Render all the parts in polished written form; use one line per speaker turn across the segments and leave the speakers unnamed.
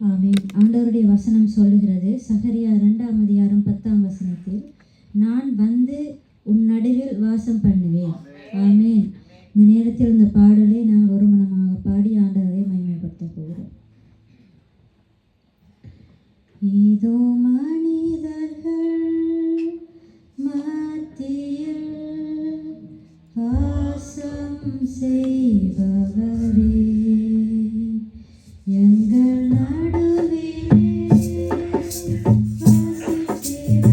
ஆமென். ஆண்டவருடைய வசனம் சொல்லுகிறது, சகரியா 2ஆம் அதிகாரம் 10ஆம் வசனத்தில், நான் வந்து உன் நடுவில் வாசம் பண்ணுவேன். ஆமென். இந்த நேரத்தில் இந்த பாடலை நாங்கள் ஒரு மனமாக பாடி ஆண்டவரை மகிமைப்படுத்த போகிறோம். இதோ மனிதர்கள் மத்தியில் வாசம் செய்பவரே, எங்கள் நடுவிலே வசித்திட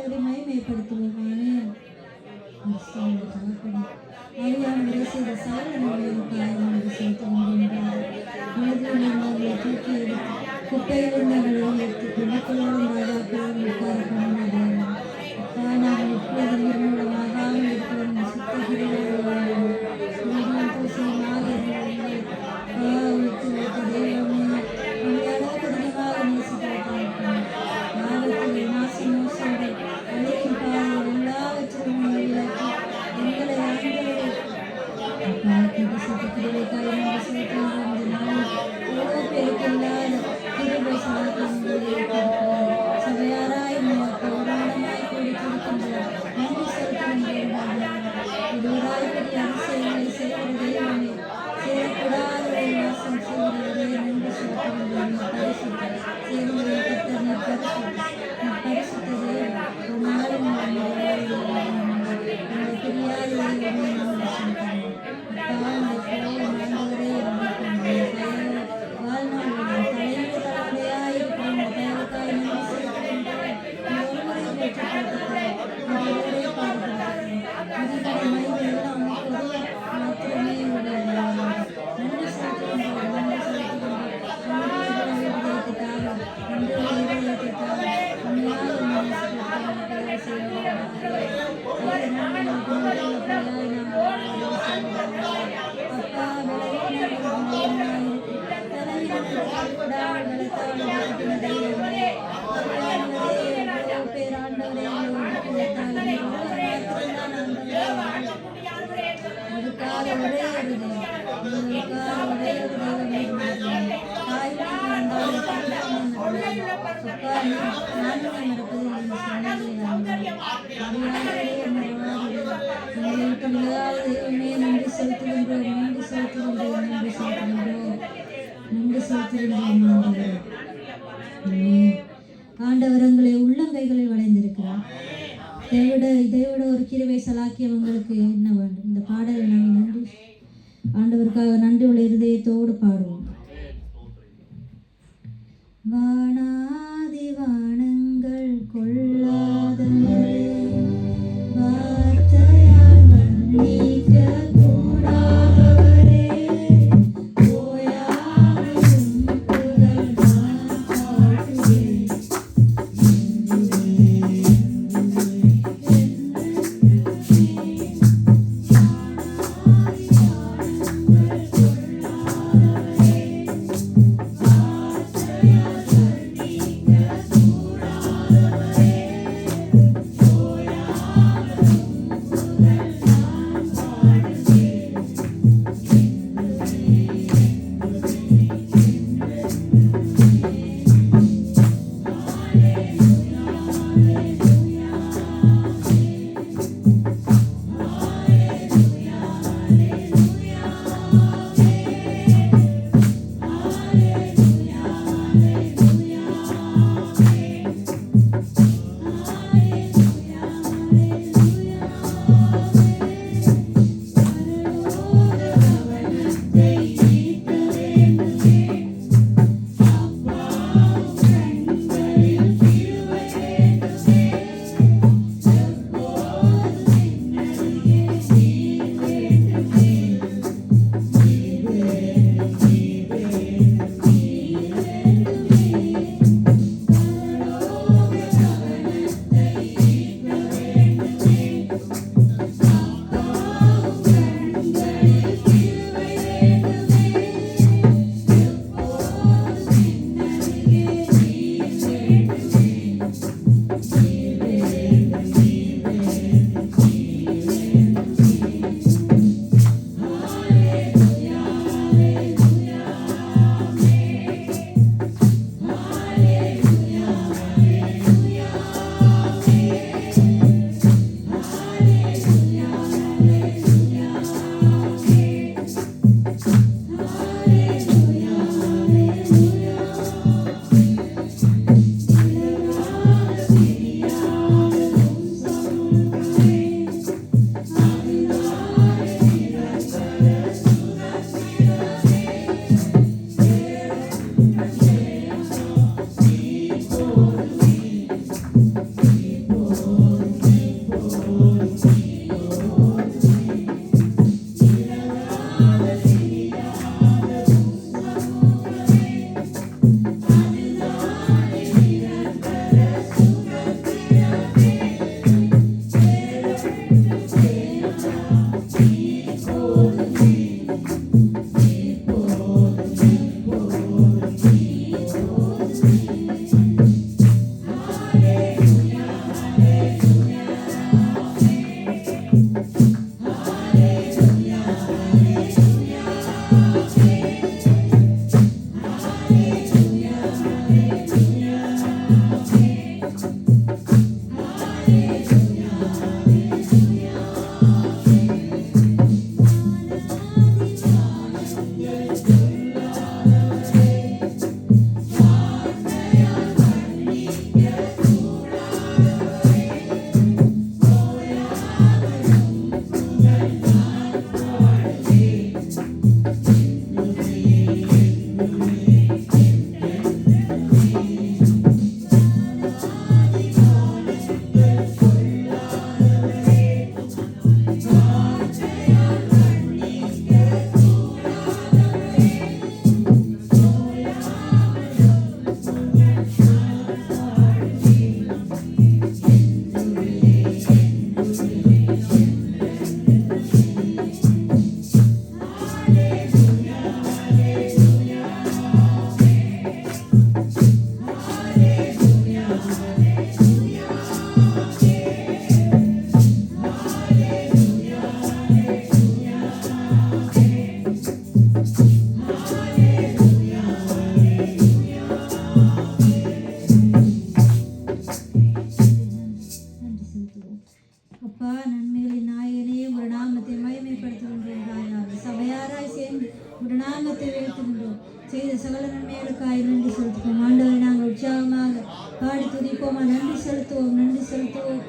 சொல்லி மகிமைப்படுத்துவோம். ஆமென். ஆவியானவரே செய்த சகல நன்மைகளுக்காக உமக்கு செலுத்துகின்றோம். மனிதர்களை தூக்கி எடுத்து குப்பையில் இருந்தவர்களை எடுத்து குடும்பங்களோடும் ராஜாக்களோடும் உட்கார பண்ணினதே. நாங்கள் இப்போது நிர்மூலமாகாமல் இருக்கிற சுத்தகிரியாக தூசியமாக விட்டு வைத்த தெய்வமே உங்களை கடினமாக நேசிக்கிறோம். ஆபத்தில் நாசி மோசங்கள் அழிவின் பாதைகள் எல்லாவற்றிலும் விலக்கி எங்களை ஆண்டவரே சபையாராய் பௌராணமாய் கொடுத்திருக்கின்ற நன்றி செலுத்துகின்றோம். அதிசயங்களை செய்கிற தெய்வமே, சேரக்கூடாதவரை வாசம் செய்கிறவரே நன்றி செலுத்துகின்றோம். பரிசுத்த சேருகிற கர்த்தர் பரிசுத்த தேவன் ஒரு நாளும் தெரியாத தெய்வமே நன்றி செலுத்துகிறோம். ஆண்டவரங்களை உள்ளங்கைகளில் வளைந்திருக்கிறார். இதைவிட ஒரு கிருபை சலாக்கியவங்களுக்கு என்ன வேண்டும்? இந்த பாடலை நாங்கள் நன்றி ஆண்டவருக்காக நன்றி உள்ள இருதயத்தோடு பாடுவோம். வானாதி வானங்கள் கொள்ளாதவரே, வார்த்தையால் வர்ணிக்க கூடாதவரே, ஓயாமையும் புகழ் நான் பாடுவேன். அப்பா நன்மைகளின் நாயகனே ஒரு நாமத்தை மகிமைப்படுத்துகின்றோம் ராஜா. சபையாராய் சேர்ந்து ஒரு நாமத்தை உயர்த்துகின்றோம். செய்த சகல நன்மைகளுக்காய் நன்றி செலுத்துவோம். ஆண்டவரை நாங்கள் உற்சாகமாக பாடி துதிப்போமா. நன்றி செலுத்துவோம், நன்றி செலுத்துவோம்.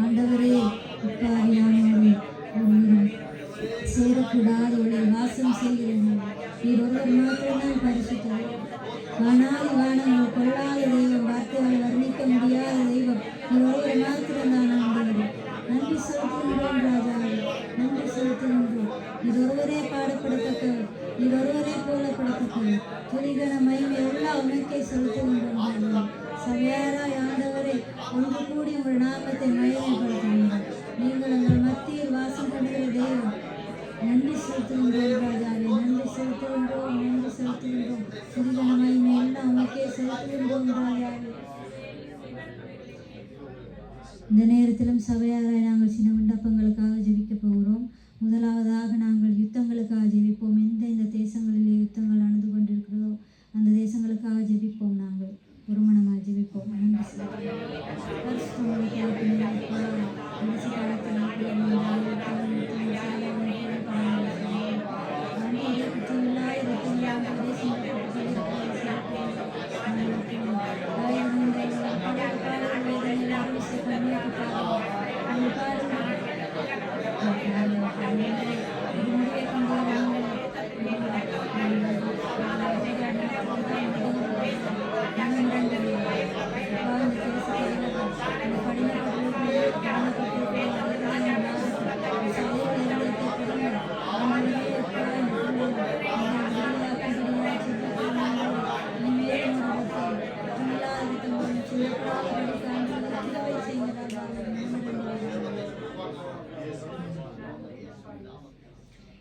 ஆண்டவரே அப்பா நாங்கள் சேரக்கூடாத உடைய வாசம் செய்கிறோம். நீர் ஒருவர் மாத்திரம்தான் பரிசுத்தர். வானாதி வானங்கள் கொள்ளாத தெய்வம், வார்த்தைகளை வர்ணிக்க முடியாத தெய்வம் நீர் ஒருவர் மாத்திரம்தான். ஆண்டவரே நன்றி செலுத்துகின்றோம் ராஜாவே, நன்றி செலுத்துகின்றோம். நீர் ஒருவரே பாடப்படத்தக்கவர், நீர் ஒருவரே போலப்படத்தக்கவர். துதிகன மகிமை எல்லாம் உனக்கே செலுத்துகின்றோம். சபையாராய் ஆண்டவரே ஒன்று கூடி உங்கள் நாமத்தை மகிமைப்படுத்துகின்றோம். நீங்கள் எங்கள் மத்தியில் வாசம் பண்ணுகிற தெய்வம். நன்றி செலுத்துகின்றோம் ராஜாவே, நன்றி செலுத்துகின்றோம், நன்றி செலுத்துகின்றோம். துதிகன மகிமை எல்லாம் உனக்கே செலுத்துகின்றோம் ராஜாவே. இந்த நேரத்திலும் சபையாராய் நாங்கள் சின்ன விண்ணப்பங்களுக்காக ஜெபிக்க போகிறோம். முதலாவதாக நாங்கள் யுத்தங்களுக்காக ஜெபிப்போம். இந்த தேசங்களிலே யுத்தங்கள் நடந்து கொண்டிருக்கிறதோ அந்த தேசங்களுக்காக ஜெபிப்போம். நாங்கள் ஒரு மனமாக ஜெபிப்போம். நன்றி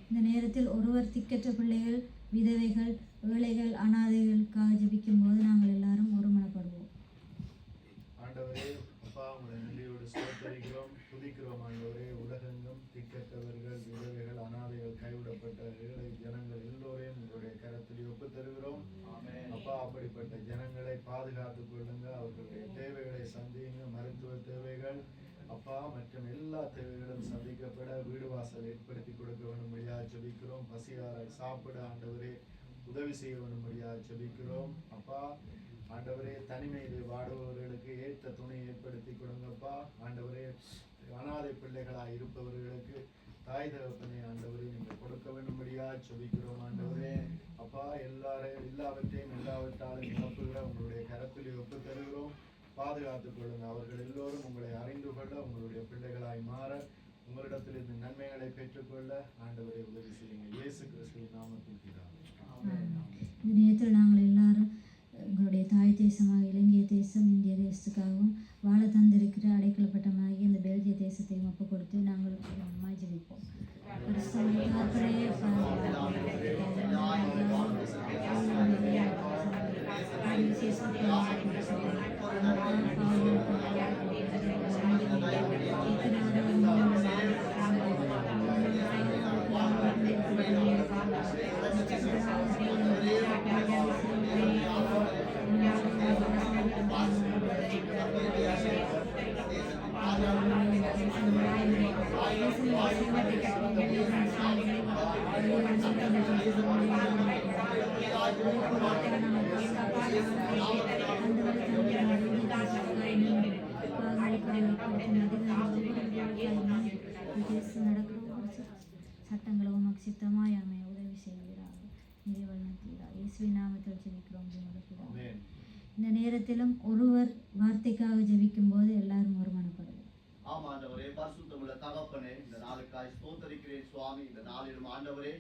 இந்த நேரத்தில் ஒருவர் திக்கற்ற பிள்ளைகள், விதவைகள், ஏழைகள், அனாதைகளுக்காக ஜெபிக்கும் போது நாங்கள் எல்லாரும் ஒருமனப்படுவோம்.
ஆண்டவரே அப்பா உங்களை நன்றியோடு ஸ்தோத்திரிக்கிறோம், துதிக்கிறோம். ஆண்டவரே உலகெங்கும் திக்கற்றவர்கள், விதவைகள், அனாதைகள், கைவிடப்பட்ட ஏழை ஜனங்கள் எல்லோரையும் உங்களுடைய கரத்தில் ஒப்பு தருகிறோம். அப்பா அப்படிப்பட்ட ஜனங்களை பாதுகாத்துக் கொள்ளுங்க. அவர்களுடைய தேவைகளை சந்தியுங்க. மருத்துவ தேவைகள் அப்பா மற்றும் எல்லா தேவைகளும் சந்திக்கப்பட வீடு வாசல் ஏற்படுத்தி கொடுக்க வேண்டும்படியாக ஜெபிக்கிறோம். பசியாராய் சாப்பிட ஆண்டவரே உதவி செய்ய வேண்டும்படியாக ஜெபிக்கிறோம். அப்பா ஆண்டவரே தனிமையிலே வாடுபவர்களுக்கு ஏற்ற துணை ஏற்படுத்தி கொடுங்கப்பா. ஆண்டவரே அனாதை பிள்ளைகளாக இருப்பவர்களுக்கு தாய் தகப்பனை ஆண்டவரே நீங்கள் கொடுக்க வேண்டும்படியாக ஜெபிக்கிறோம். ஆண்டவரே அப்பா எல்லாவற்றையும் எல்லாவற்றாலும் நிரப்புகிற உங்களுடைய கரத்திலே ஒப்பு தருகிறோம். பாதுகாத்துக் கொள்ளுங்க. அவர்கள் எல்லோரும் உங்களை அறிந்து கொள்ள, உங்களுடைய பிள்ளைகளாய் மாற, உங்களிடத்தில் இந்த நன்மைகளை பெற்றுக்கொள்ள ஆண்டவரை உதவி செய்யுங்க. இயேசு கிறிஸ்துவின் நாமத்தில் பிதாவே.
இந்த நேரத்தில் நாங்கள் எல்லாரும் எங்களுடைய தாய் தேசமாக இலங்கை தேசம், இந்திய தேசத்துக்காகவும் வாழ தந்திருக்கிற அடைக்கலப்பட்டமாகி இந்த பெல்ஜிய தேசத்தையும் ஒப்பு கொடுத்து நாங்கள் ஜெபிப்போம். சட்டங்களை உமக்கு சித்தமாய் அமைய உதவி செய்கிறார். இயேசுவின் நாமத்தில் ஜெபிக்கிறோம். இந்த நேரத்திலும் ஒருவர் வார்த்தைக்காக ஜெபிக்கும் போது எல்லாரும் ஒருமனப்படுவோம்.
ஆமாண்டவரே, பரிசுத்தமுள்ள தகப்பனே, இந்த நாளுக்காய் ஸ்தோத்திரிக்கிறேன் சுவாமி. இந்த நாளிலும் ஆண்டவரே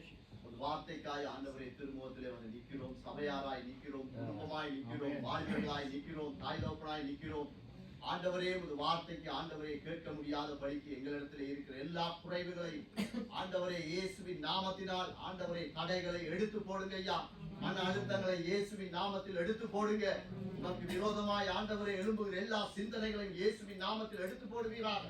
ஒரு வார்த்தைக்காய் ஆண்டவரே திருமுகத்திலே வந்து நிற்கிறோம். சபையாராய் நிற்கிறோம், குடும்பமாய் நிற்கிறோம், வாழ்வர்களாய் நிற்கிறோம், தாய் தகப்பனாய் நிற்கிறோம். ஆண்டவரே ஒரு வார்த்தைக்கு ஆண்டவரை கேட்க முடியாத படிக்கு எங்களிடத்தில் இருக்கிற எல்லா குறைவுகளையும் ஆண்டவரே இயேசுவின் நாமத்தினால் ஆண்டவரை தடைகளை எடுத்து போடுங்க ஐயா. மன அழுத்தங்களை இயேசுவின் நாமத்தில் எடுத்து போடுங்க. நமக்கு விரோதமாய் ஆண்டவரை எழும்புகிற எல்லா சிந்தனைகளையும் இயேசுவின் நாமத்தில் எடுத்து போடுவீராக.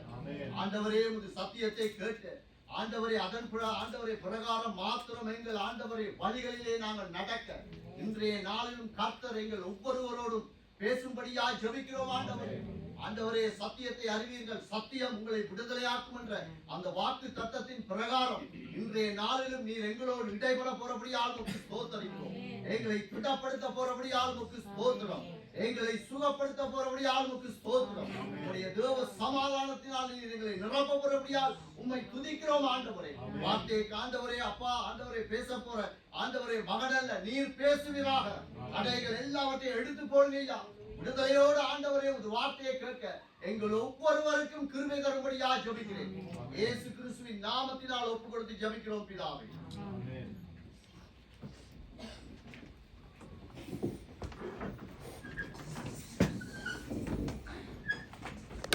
ஆண்டவரே ஒரு சத்தியத்தை கேட்டு ஆண்டவரை அதன் ஆண்டவரை பிரகாரம் மாத்திரம் எங்கள் ஆண்டவரை வழிகளிலே நாங்கள் நடக்க இன்றைய நாளிலும் கர்த்தர் எங்கள் ஒவ்வொருவரோடும் பேசும்படியாய் ஜெபிக்கிறோம். ஆண்டவரே ஆண்டவரே சத்தியத்தை அறிவீர்கள், சத்தியம் உங்களை விடுதலையாக்கும் என்ற அந்த வாக்கு தத்தத்தின் பிரகாரம் இன்றைய நாளிலும் நீர் எங்களோடு இடைபெற போறபடியால் உமக்கு ஸ்தோத்திரிக்கிறோம். எங்களை திடப்படுத்த போறபடியால் உமக்கு ஸ்தோத்திரம். எங்களை சுகப்படுத்த போறபடியால் உமக்கு ஸ்தோத்திரம். உம்முடைய தேவ சமாதானத்தினால் நீர் எங்களை நிரப்ப போறபடியால் உம்மை துதிக்கிறோம் ஆண்டவரே. வார்த்தையை ஆண்டவரே அப்பா ஆண்டவரே பேச போற ஆண்டவரே மகனல்ல நீர் பேசுவீராக. தடைகள் எல்லாவற்றையும் எடுத்து போடுங்கய்யா. விடுதலையோடு ஆண்டவரே ஒரு வார்த்தையை கேட்க எங்கள் ஒவ்வொருவருக்கும் கிருபை தரும்படியா ஜெபிக்கிறேன். இயேசு கிறிஸ்துவின் நாமத்தினால் ஒப்பு கொடுத்து ஜெபிக்கிறோம் பிதாவே.